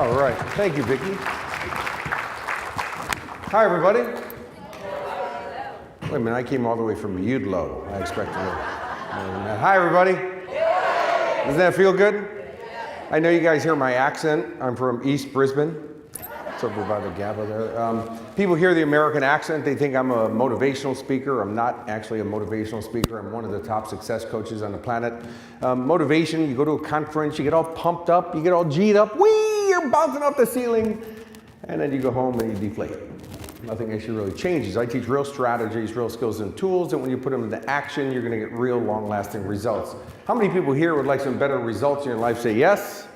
All right. Thank you, Vicki. Hi, everybody. Wait a minute. I came all the way from Udlow. I expected it. Hi, everybody. Doesn't that feel good? I know you guys hear my accent. I'm from East Brisbane. It's over by the Gabba there. People hear the American accent. They think I'm a motivational speaker. I'm not actually a motivational speaker. I'm one of the top success coaches on the planet. Motivation, you go to a conference, you get all pumped up, you get all G'd up, whee, you're bouncing off the ceiling, and then you go home and you deflate. Nothing actually really changes. I teach real strategies, real skills and tools, and when you put them into action, you're gonna get real long-lasting results. How many people here would like some better results in your life? Say yes.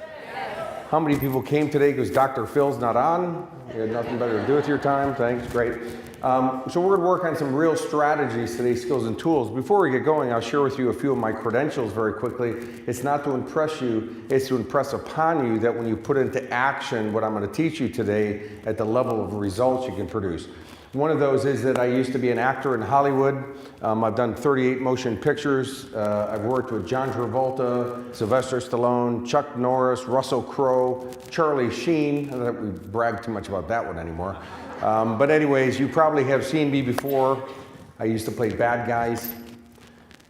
How many people came today because Dr. Phil's not on? You had nothing better to do with your time? Thanks, great. So we're gonna work on some real strategies today, skills and tools. Before we get going, I'll share with you a few of my credentials very quickly. It's not to impress you, it's to impress upon you that when you put into action what I'm gonna teach you today at the level of results you can produce. One of those is that I used to be an actor in Hollywood. I've done 38 motion pictures. I've worked with John Travolta, Sylvester Stallone, Chuck Norris, Russell Crowe, Charlie Sheen. I don't think we brag too much about that one anymore. But anyways, you probably have seen me before. I used to play bad guys.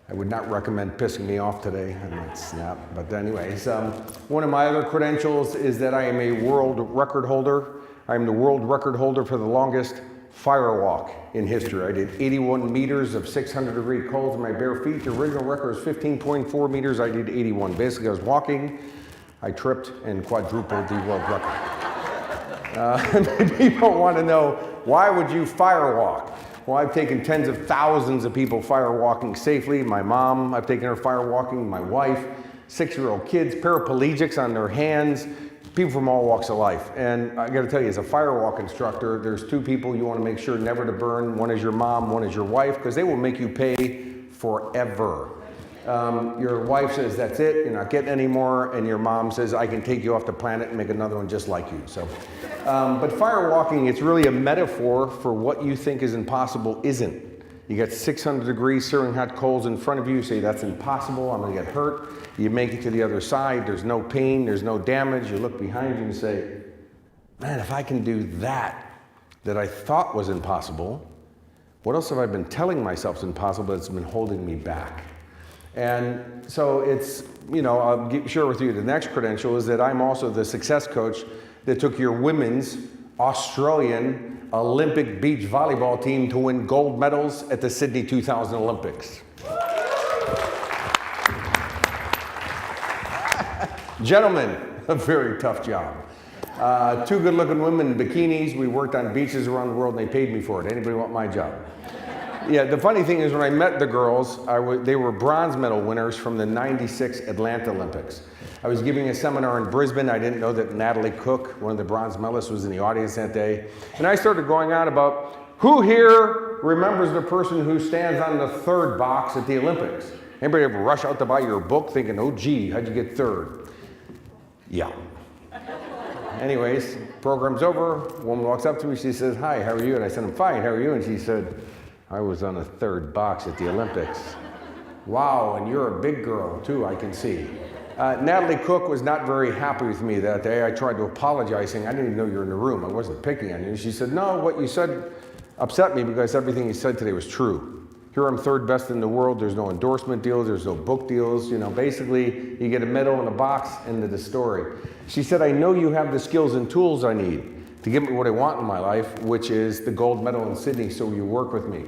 I would not recommend pissing me off today. I might snap. But anyways, one of my other credentials is that I am a world record holder. I'm the world record holder for the longest firewalk in history. I did 81 meters of 600-degree cold in my bare feet. The original record was 15.4 meters. I did 81. Basically, I was walking, I tripped, and quadrupled the world record. People want to know, why would you firewalk? Well, I've taken tens of thousands of people firewalking safely. My mom, I've taken her firewalking. My wife, 6-year-old kids, paraplegics on their hands, people from all walks of life. And I gotta tell you, as a firewalk instructor, there's two people you wanna make sure never to burn. One is your mom, one is your wife, because they will make you pay forever. Your wife says, that's it, you're not getting any more, and your mom says, I can take you off the planet and make another one just like you. So, but firewalking, it's really a metaphor for what you think is impossible isn't. You got 600 degrees searing hot coals in front of you, you say that's impossible, I'm gonna get hurt. You make it to the other side, there's no pain, there's no damage. You look behind you and say, man, if I can do that I thought was impossible, what else have I been telling myself is impossible that's been holding me back? And so it's, I'll share with you the next credential is that I'm also the success coach that took your women's Australian Olympic beach volleyball team to win gold medals at the Sydney 2000 Olympics. Gentlemen, a very tough job. Two good-looking women in bikinis. We worked on beaches around the world and they paid me for it. Anybody want my job? Yeah, the funny thing is when I met the girls, they were bronze medal winners from the '96 Atlanta Olympics. I was giving a seminar in Brisbane. I didn't know that Natalie Cook, one of the bronze medalists, was in the audience that day. And I started going on about who here remembers the person who stands on the third box at the Olympics? Anybody ever rush out to buy your book thinking, oh gee, how'd you get third? Yeah. Anyways, program's over. A woman walks up to me. She says, hi, how are you? And I said, I'm fine. How are you? And she said, I was on the third box at the Olympics. Wow, and you're a big girl too, I can see. Natalie Cook was not very happy with me that day. I tried to apologize, saying, I didn't even know you were in the room. I wasn't picking on you. She said, no, what you said upset me because everything you said today was true. Here I'm third best in the world. There's no endorsement deals. There's no book deals. Basically, you get a medal and a box, end of the story. She said, I know you have the skills and tools I need to give me what I want in my life, which is the gold medal in Sydney, so you work with me.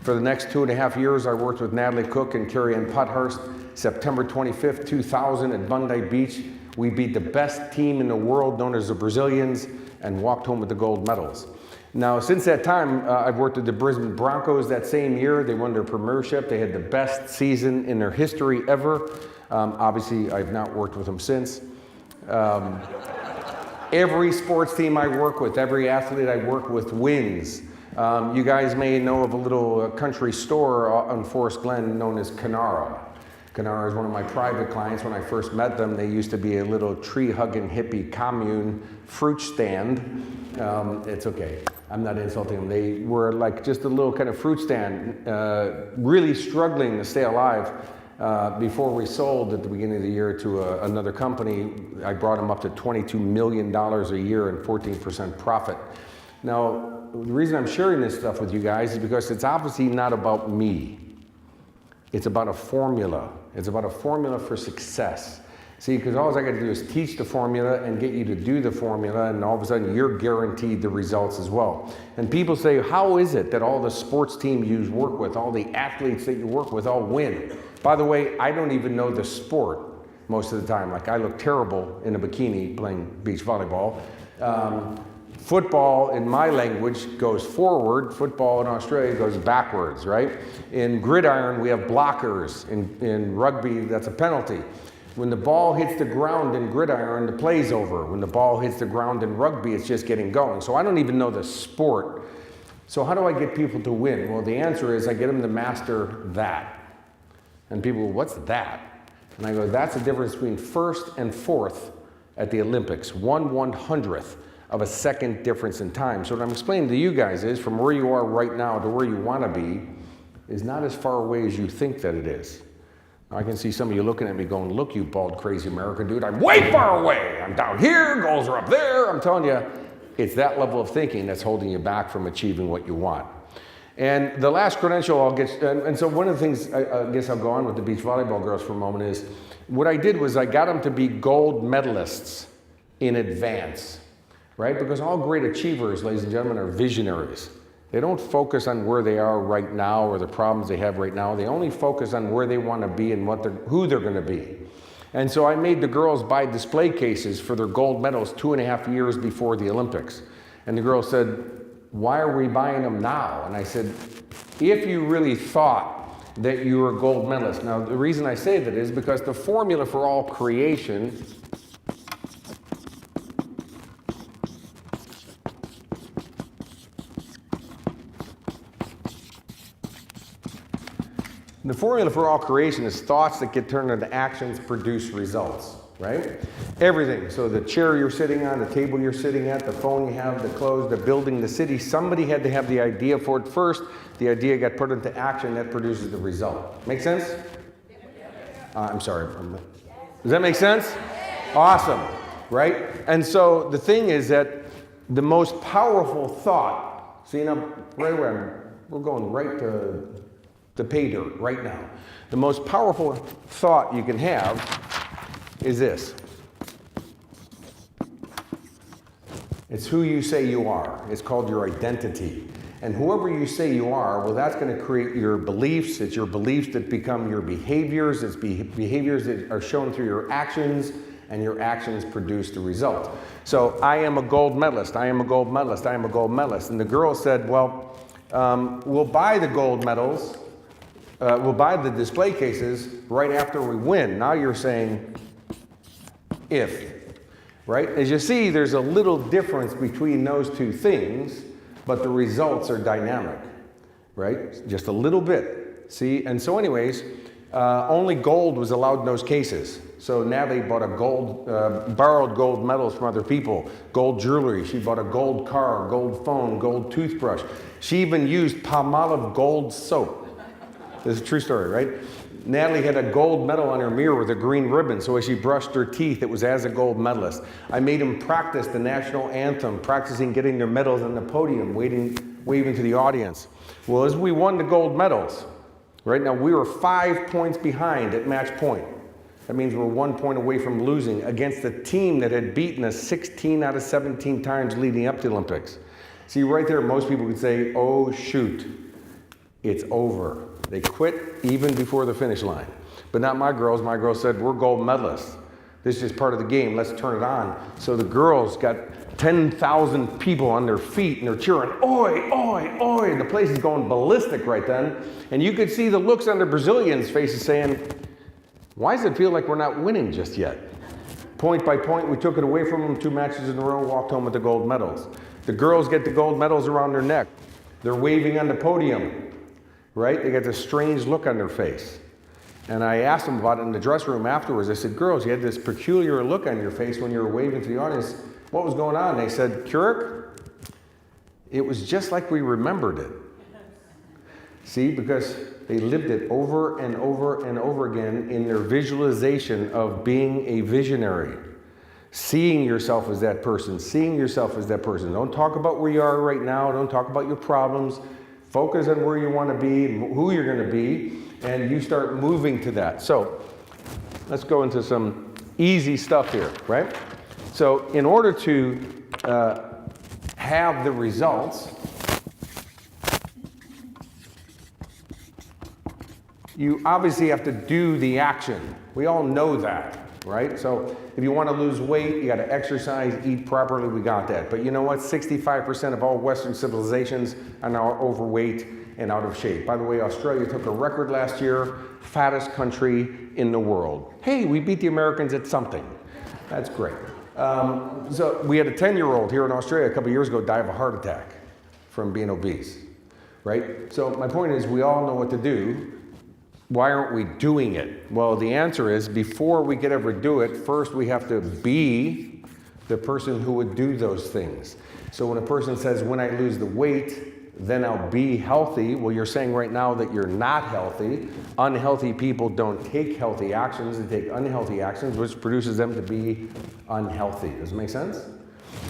For the next 2.5 years, I worked with Natalie Cook and Carrie-Ann Pothurst. September 25th, 2000 at Bondi Beach. We beat the best team in the world, known as the Brazilians, and walked home with the gold medals. Now, since that time, I've worked with the Brisbane Broncos that same year. They won their premiership. They had the best season in their history ever. Obviously, I've not worked with them since. Every sports team I work with, every athlete I work with wins. You guys may know of a little country store on Forest Glen known as Canara. Canara is one of my private clients. When I first met them, they used to be a little tree-hugging hippie commune fruit stand. It's okay, I'm not insulting them. They were like just a little kind of fruit stand, really struggling to stay alive. Before we sold at the beginning of the year to another company, I brought them up to $22 million a year and 14% profit. Now, the reason I'm sharing this stuff with you guys is because it's obviously not about me. It's about a formula. It's about a formula for success. See, because all I got to do is teach the formula and get you to do the formula, and all of a sudden you're guaranteed the results as well. And people say, how is it that all the sports teams you work with, all the athletes that you work with all win? By the way, I don't even know the sport most of the time. Like, I look terrible in a bikini playing beach volleyball. Football, in my language, goes forward. Football in Australia goes backwards, right? In gridiron, we have blockers. In rugby, that's a penalty. When the ball hits the ground in gridiron, the play's over. When the ball hits the ground in rugby, it's just getting going. So I don't even know the sport. So how do I get people to win? Well, the answer is I get them to master that. And people go, what's that? And I go, that's the difference between first and fourth at the Olympics. 1/100th of a second difference in time. So what I'm explaining to you guys is from where you are right now to where you want to be is not as far away as you think that it is. I can see some of you looking at me going, look, you bald, crazy American dude, I'm way far away. I'm down here, goals are up there. I'm telling you, it's that level of thinking that's holding you back from achieving what you want. And the last credential I'll get, and so one of the things, I guess I'll go on with the beach volleyball girls for a moment, is what I did was I got them to be gold medalists in advance, right? Because all great achievers, ladies and gentlemen, are visionaries. They don't focus on where they are right now or the problems they have right now. They only focus on where they want to be and who they're going to be. And so I made the girls buy display cases for their gold medals 2.5 years before the Olympics. And the girls said, why are we buying them now? And I said, if you really thought that you were a gold medalist. Now, the reason I say that is because the formula for all creation is thoughts that get turned into actions produce results, right? Everything. So the chair you're sitting on, the table you're sitting at, the phone you have, the clothes, the building, the city, somebody had to have the idea for it first. The idea got put into action, that produces the result. Make sense? I'm sorry. Does that make sense? Awesome, right? And so the thing is that the most powerful thought, see now, right away, we're going right to pay dirt right now. The most powerful thought you can have is this. It's who you say you are. It's called your identity. And whoever you say you are, well, that's going to create your beliefs. It's your beliefs that become your behaviors. It's behaviors that are shown through your actions, and your actions produce the result. So I am a gold medalist. I am a gold medalist. I am a gold medalist. And the girl said, well, we'll buy the gold medals. We'll buy the display cases right after we win. Now you're saying if, right? As you see, there's a little difference between those two things, but the results are dynamic, right? Just a little bit, see? And so anyways, only gold was allowed in those cases. So Natalie bought borrowed gold medals from other people, gold jewelry. She bought a gold car, gold phone, gold toothbrush. She even used Palmolive gold soap. This is a true story, right? Natalie had a gold medal on her mirror with a green ribbon, so as she brushed her teeth, it was as a gold medalist. I made them practice the national anthem, practicing getting their medals on the podium, waving to the audience. Well, as we won the gold medals, right now we were 5 points behind at match point. That means we're 1 point away from losing against a team that had beaten us 16 out of 17 times leading up to the Olympics. See, right there, most people could say, oh, shoot, it's over. They quit even before the finish line. But not my girls. My girls said, we're gold medalists. This is just part of the game. Let's turn it on. So the girls got 10,000 people on their feet, and they're cheering, oi, oi, oi. And the place is going ballistic right then. And you could see the looks on the Brazilians' faces saying, why does it feel like we're not winning just yet? Point by point, we took it away from them 2 matches in a row, walked home with the gold medals. The girls get the gold medals around their neck. They're waving on the podium. Right? They got this strange look on their face. And I asked them about it in the dressing room afterwards. I said, girls, you had this peculiar look on your face when you were waving to the audience. What was going on? They said, Kurek, it was just like we remembered it. See, because They lived it over and over and over again in their visualization of being a visionary. Seeing yourself as that person, seeing yourself as that person. Don't talk about where you are right now. Don't talk about your problems. Focus on where you want to be, who you're going to be, and you start moving to that. So let's go into some easy stuff here, right? So in order to have the results, you obviously have to do the action. We all know that, right? So if you want to lose weight, you got to exercise, eat properly, we got that. But you know what? 65% of all Western civilizations are now overweight and out of shape. By the way, Australia took a record last year, fattest country in the world. Hey, we beat the Americans at something. That's great. So we had a 10-year-old here in Australia a couple years ago die of a heart attack from being obese, right? So my point is, we all know what to do. Why aren't we doing it? Well, the answer is, before we could ever do it, first we have to be the person who would do those things. So when a person says, when I lose the weight, then I'll be healthy, well, you're saying right now that you're not healthy. Unhealthy people don't take healthy actions, they take unhealthy actions, which produces them to be unhealthy. Does it make sense?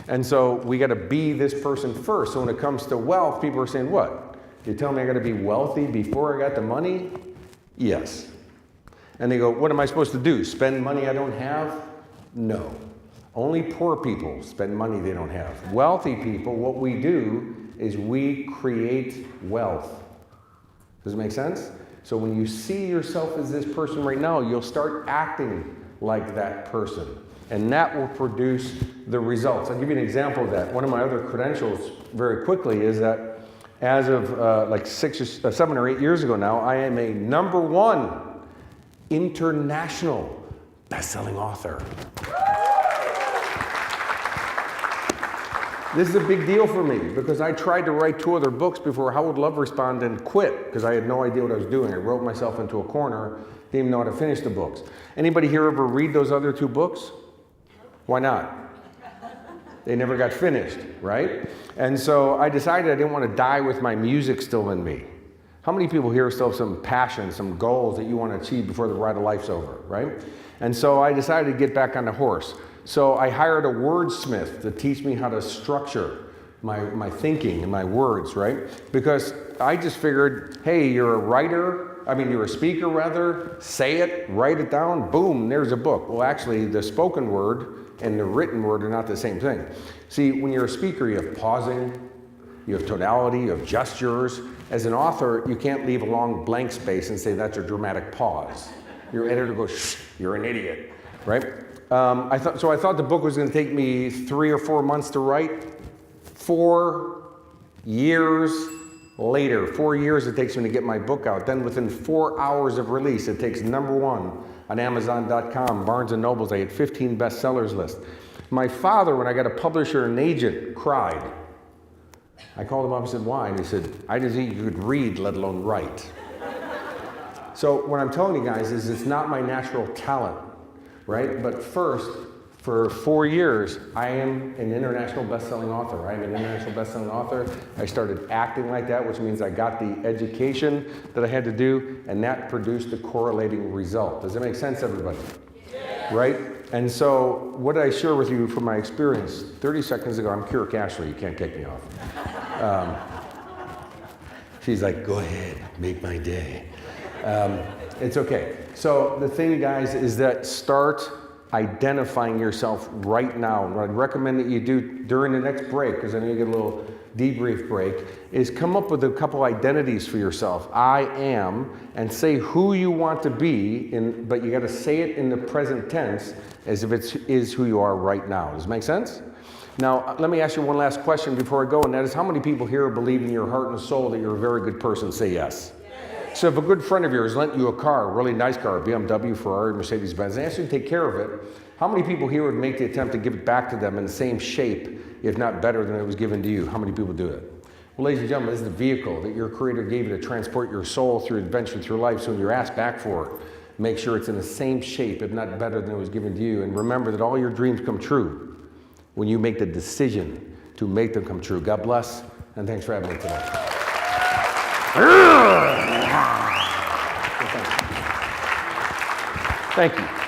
And so we got to be this person first. So when it comes to wealth, people are saying, what? You tell me I got to be wealthy before I got the money? Yes. And they go, what am I supposed to do? Spend money I don't have? No. Only poor people spend money they don't have. Wealthy people, what we do is we create wealth. Does it make sense? So when you see yourself as this person right now, you'll start acting like that person. And that will produce the results. I'll give you an example of that. One of my other credentials, very quickly, is that as of like 7 or 8 years ago now, I am a #1 international best-selling author. This is a big deal for me because I tried to write 2 other books before How Would Love Respond and quit because I had no idea what I was doing. I wrote myself into a corner, didn't even know how to finish the books. Anybody here ever read those other 2 books? Why not? They never got finished, right? And so I decided I didn't want to die with my music still in me. How many people here still have some passion, some goals that you want to achieve before the ride of life's over, right? And so I decided to get back on the horse. So I hired a wordsmith to teach me how to structure my thinking and my words, right? Because I just figured, hey, you're a speaker rather, say it, write it down, boom, there's a book. Well, actually, the spoken word and the written word are not the same thing. See, when you're a speaker, you have pausing, you have tonality, you have gestures. As an author, you can't leave a long blank space and say that's a dramatic pause. Your editor goes, shh, you're an idiot, right? I thought the book was going to take me 3 or 4 months to write. 4 years later, 4 years it takes me to get my book out. Then within 4 hours of release, it takes #1 on Amazon.com, Barnes & Noble's. I had 15 bestsellers list. My father, when I got a publisher and agent, cried. I called him up and said, why? And he said, I didn't think you could read, let alone write. So what I'm telling you guys is it's not my natural talent, right? But first, for 4 years, I am an international best-selling author. I am an international best-selling author. I started acting like that, which means I got the education that I had to do, and that produced a correlating result. Does that make sense, everybody? Yeah. Right? And so what did I share with you from my experience? 30 seconds ago, I'm Kurek Ashley. You can't kick me off. She's like, go ahead, make my day. It's okay. So the thing, guys, is that start identifying yourself right now. What I'd recommend that you do during the next break, because I know you get a little debrief break, is come up with a couple identities for yourself. I am, and say who you want to be, but you got to say it in the present tense as if it is who you are right now. Does it make sense? Now, let me ask you one last question before I go, and that is, how many people here believe in your heart and soul that you're a very good person? Say yes. So if a good friend of yours lent you a car, a really nice car, a BMW, Ferrari, Mercedes-Benz, and asked you to take care of it, how many people here would make the attempt to give it back to them in the same shape, if not better than it was given to you? How many people do it? Well, ladies and gentlemen, this is the vehicle that your Creator gave you to transport your soul through adventure through life. So when you're asked back for it, make sure it's in the same shape, if not better than it was given to you. And remember that all your dreams come true when you make the decision to make them come true. God bless, and thanks for having me today. Thank you.